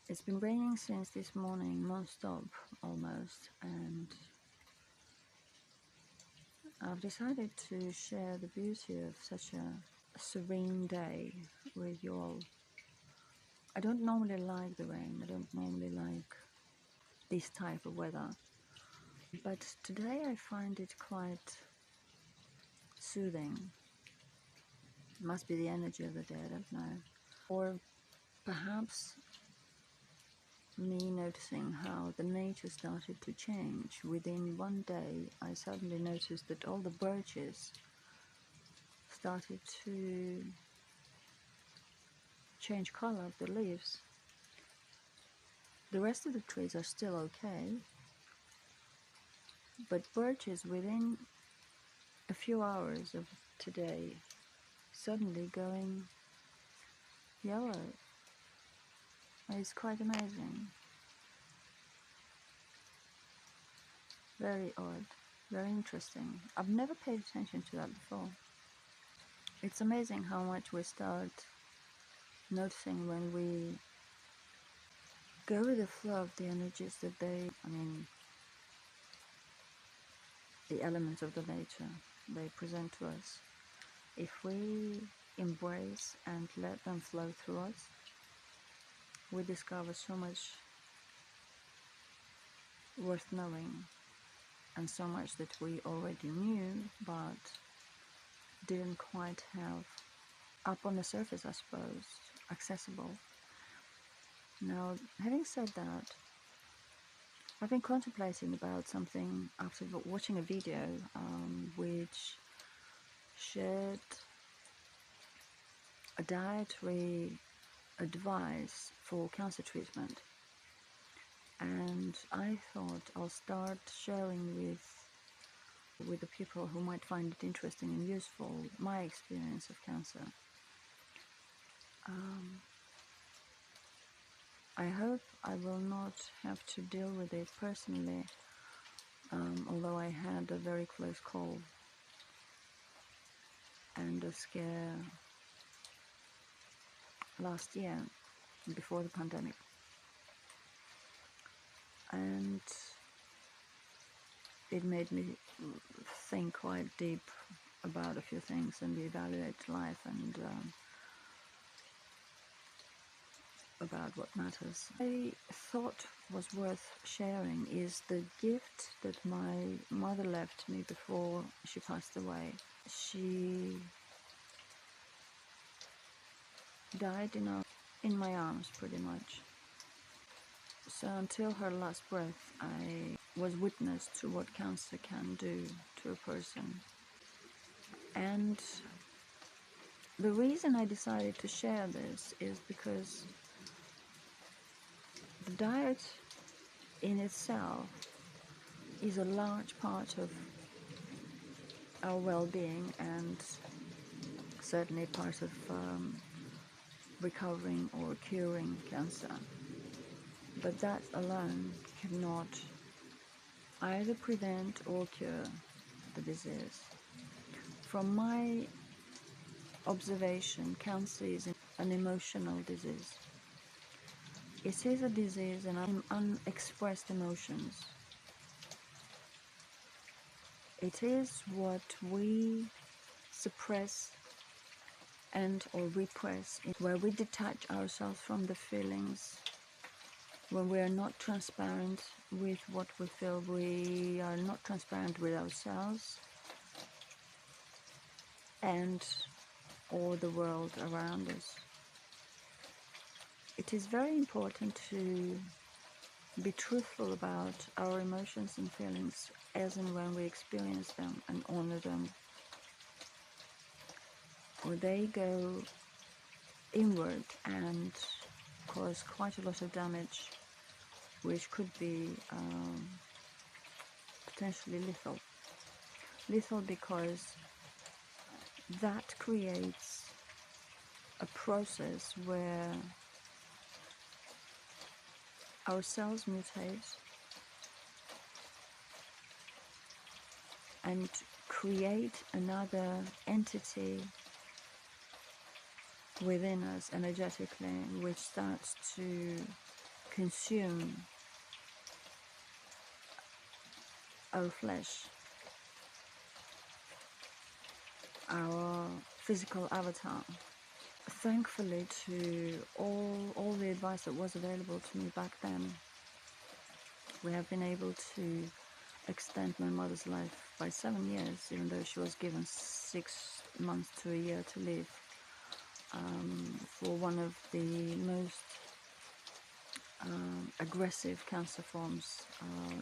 It's been raining since this morning, non-stop almost, and I've decided to share the beauty of such a serene day with you all. I don't normally like the rain, I don't normally like this type of weather, but today I find it quite soothing. It must be the energy of the day, I don't know. Or perhaps me noticing how the nature started to change. Within one day, I suddenly noticed that all the birches started to change color of the leaves. The rest of the trees are still okay, but birches within a few hours of today suddenly going yellow. It's quite amazing. Very odd, very interesting. I've never paid attention to that before. It's amazing how much we start noticing when we go with the flow of the energies that the elements of the nature they present to us. If we embrace and let them flow through us, we discover so much worth knowing and so much that we already knew but didn't quite have up on the surface, I suppose, accessible. Now, having said that, I've been contemplating about something after watching a video which shared a dietary advice for cancer treatment, and I thought I'll start sharing with the people who might find it interesting and useful my experience of cancer. I hope I will not have to deal with it personally, although I had a very close call and a scare last year before the pandemic, and it made me think quite deep about a few things and evaluate life and about what matters. I thought was worth sharing is the gift that my mother left me before she passed away. She died in my arms, pretty much. So until her last breath, I was witness to what cancer can do to a person. And the reason I decided to share this is because the diet in itself is a large part of our well-being and certainly part of recovering or curing cancer. But that alone cannot either prevent or cure the disease. From my observation, cancer is an emotional disease. It is a disease in unexpressed emotions. It is what we suppress and or repress, where we detach ourselves from the feelings, when we are not transparent with what we feel, we are not transparent with ourselves and or the world around us. It is very important to be truthful about our emotions and feelings as and when we experience them and honor them, or they go inward and cause quite a lot of damage, which could be potentially lethal. Lethal because that creates a process where our cells mutate and create another entity within us energetically, which starts to consume our flesh, our physical avatar. Thankfully to all the advice that was available to me back then, we have been able to extend my mother's life by 7 years, even though she was given 6 months to a year to live, for one of the most aggressive cancer forms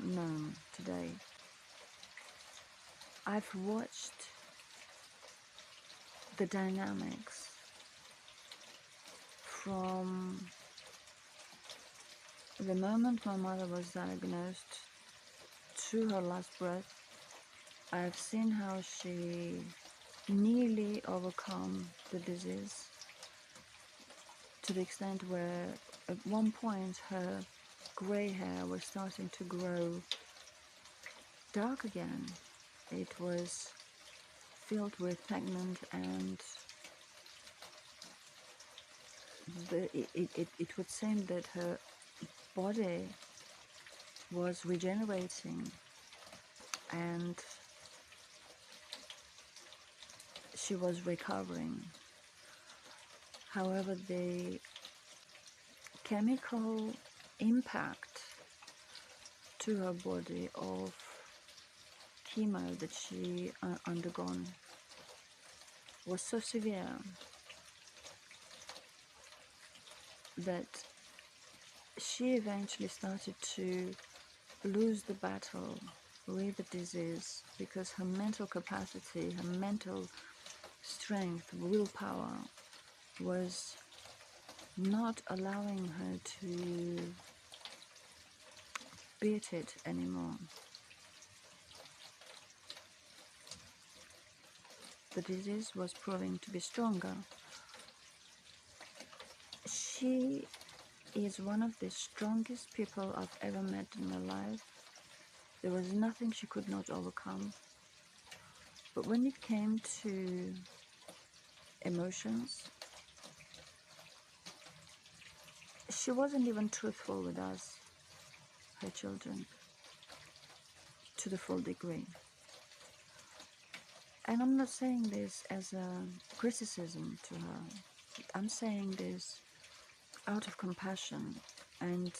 known today. I've watched the dynamics from the moment my mother was diagnosed to her last breath. I've seen how she nearly overcome the disease, to the extent where at one point her grey hair was starting to grow dark again. It was filled with pigment, and it would seem that her body was regenerating and she was recovering. However, the chemical impact to her body of chemo that she undergone was so severe that she eventually started to lose the battle with the disease, because her mental capacity, her mental strength, willpower was not allowing her to beat it anymore. The disease was proving to be stronger. She is one of the strongest people I've ever met in my life. There was nothing she could not overcome. But when it came to emotions, she wasn't even truthful with us, her children, to the full degree. And I'm not saying this as a criticism to her. I'm saying this out of compassion and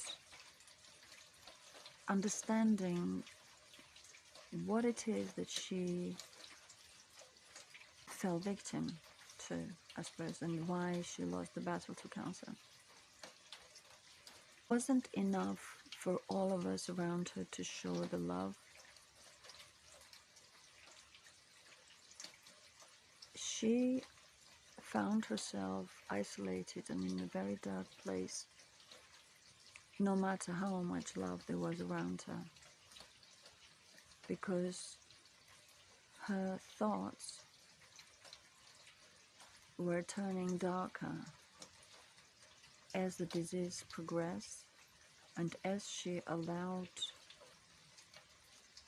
understanding what it is that she fell victim to, I suppose, and why she lost the battle to cancer. It wasn't enough for all of us around her to show the love. She found herself isolated and in a very dark place, no matter how much love there was around her, because her thoughts were turning darker as the disease progressed, and as she allowed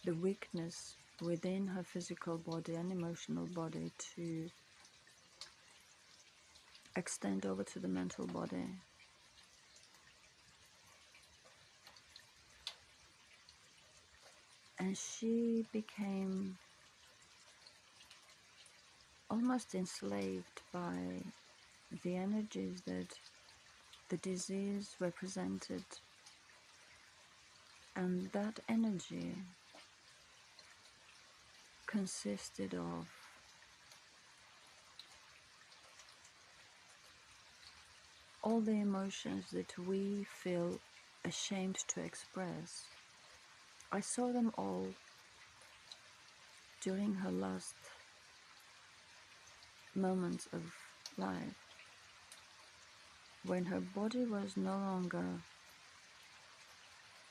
the weakness within her physical body and emotional body to extend over to the mental body. And she became almost enslaved by the energies that the disease represented. And that energy consisted of all the emotions that we feel ashamed to express. I saw them all during her last moments of life, when her body was no longer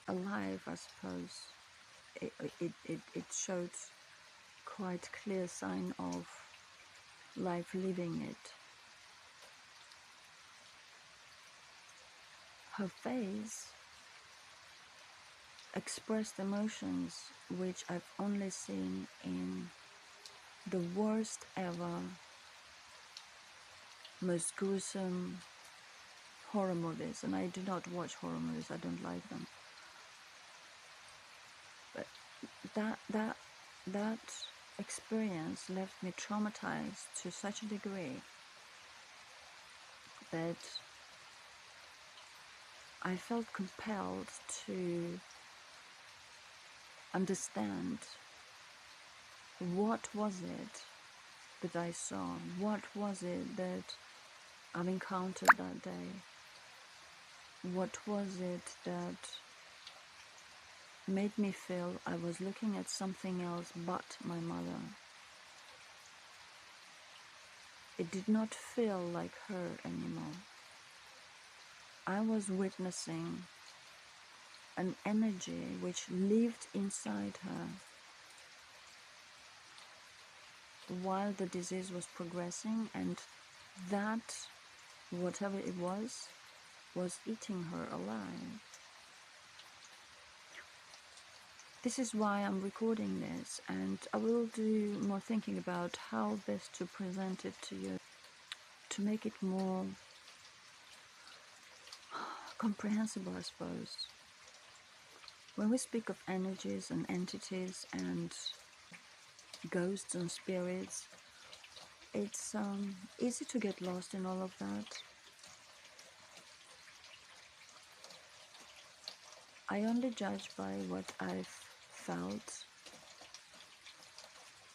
alive, I suppose. It showed quite clear sign of life leaving it. Her face expressed emotions which I've only seen in the worst ever, most gruesome horror movies, and I do not watch horror movies. I don't like them. But that experience left me traumatized to such a degree that I felt compelled to understand what was it that I saw, what was it that I've encountered that day, what was it that made me feel I was looking at something else but my mother. It did not feel like her anymore. I was witnessing an energy which lived inside her while the disease was progressing, and that, whatever it was eating her alive. This is why I'm recording this, and I will do more thinking about how best to present it to you, to make it more comprehensible, I suppose. When we speak of energies and entities and ghosts and spirits, it's easy to get lost in all of that. I only judge by what I've felt,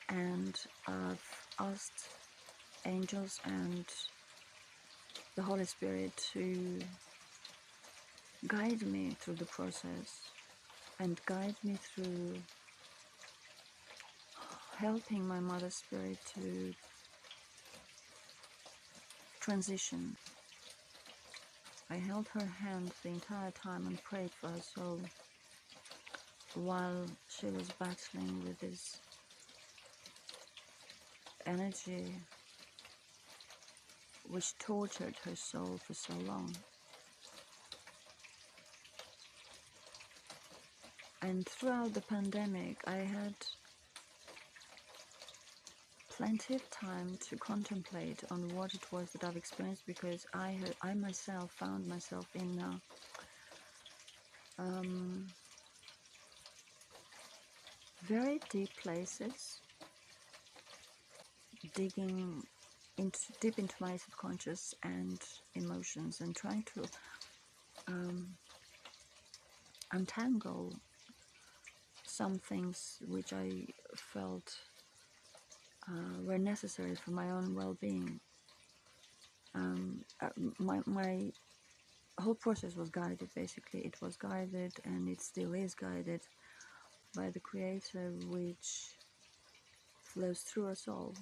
and I've asked angels and the Holy Spirit to guide me through the process and guide me through helping my mother's spirit to transition. I held her hand the entire time and prayed for her soul while she was battling with this energy which tortured her soul for so long. And throughout the pandemic, I had plenty of time to contemplate on what it was that I've experienced, because I myself found myself in very deep places, digging deep into my subconscious and emotions, and trying to untangle some things which I felt were necessary for my own well-being. My whole process was guided, basically. It was guided, and it still is guided by the Creator, which flows through us all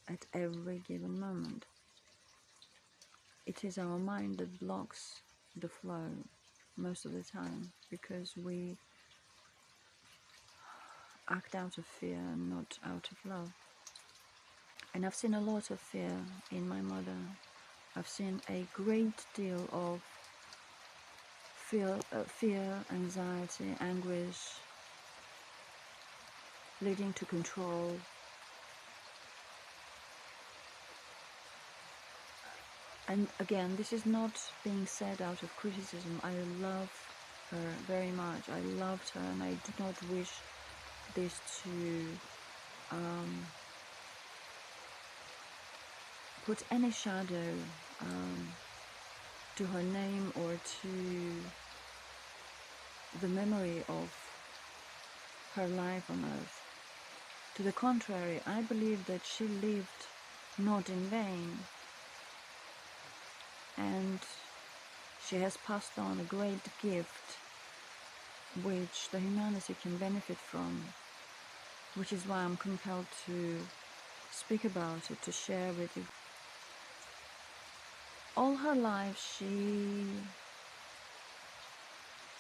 at every given moment. It is our mind that blocks the flow most of the time, because we act out of fear and not out of love. And I've seen a lot of fear in my mother. I've seen a great deal of fear, anxiety, anguish, leading to control. And again, this is not being said out of criticism. I love her very much. I loved her, and I do not wish this to put any shadow to her name or to the memory of her life on earth. To the contrary, I believe that she lived not in vain, and she has passed on a great gift which the humanity can benefit from, which is why I'm compelled to speak about it, to share with you. All her life she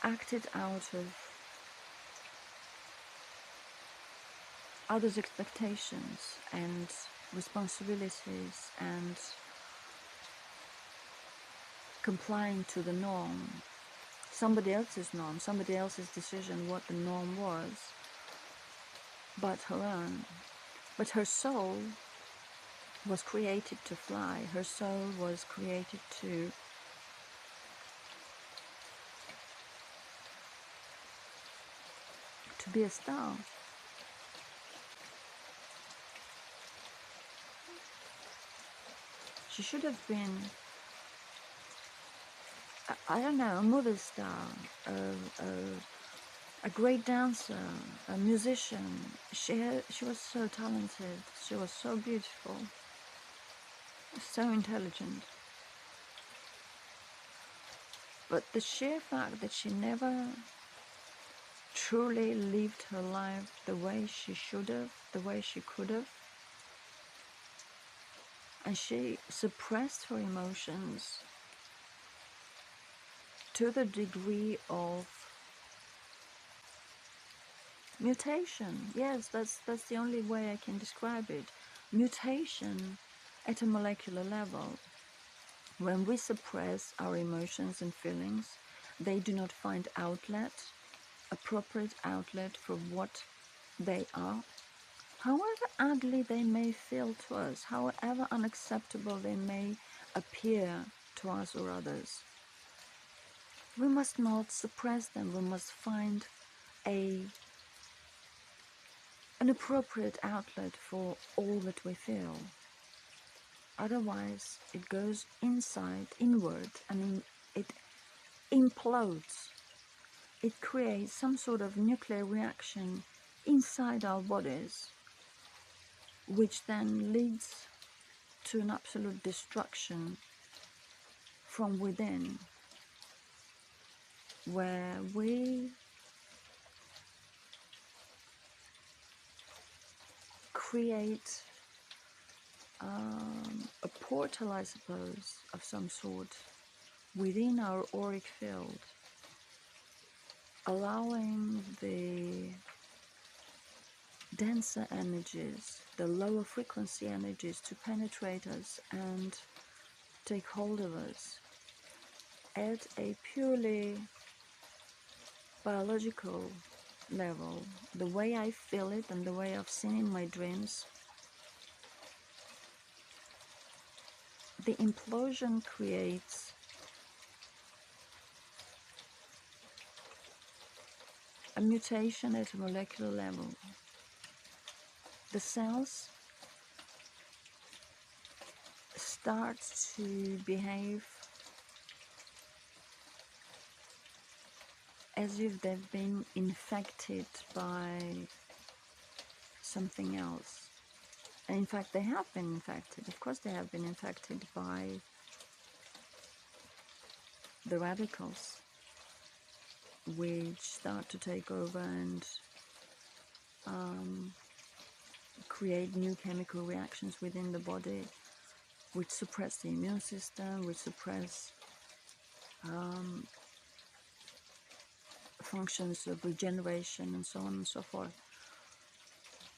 acted out of others' expectations and responsibilities and complying to the norm, somebody else's norm, somebody else's decision what the norm was, but her own. But her soul was created to fly. Her soul was created to be a star. She should have been, I don't know, a movie star, a great dancer, a musician. She was so talented. She was so beautiful, so intelligent. But the sheer fact that she never truly lived her life the way she should have, the way she could have, and she suppressed her emotions to the degree of mutation. Yes, that's the only way I can describe it. Mutation at a molecular level. When we suppress our emotions and feelings, they do not find appropriate outlet for what they are. However ugly they may feel to us, however unacceptable they may appear to us or others, we must not suppress them. We must find an appropriate outlet for all that we feel. Otherwise, it goes inward, and it implodes. It creates some sort of nuclear reaction inside our bodies, which then leads to an absolute destruction from within, where we create a portal, I suppose, of some sort within our auric field, allowing the denser energies, the lower frequency energies, to penetrate us and take hold of us at a purely biological level. The way I feel it and the way I've seen in my dreams, the implosion creates a mutation at a molecular level. The cells start to behave as if they've been infected by something else. And in fact, they have been infected. Of course, they have been infected by the radicals, which start to take over and create new chemical reactions within the body, which suppress the immune system, which suppress functions of regeneration, and so on and so forth.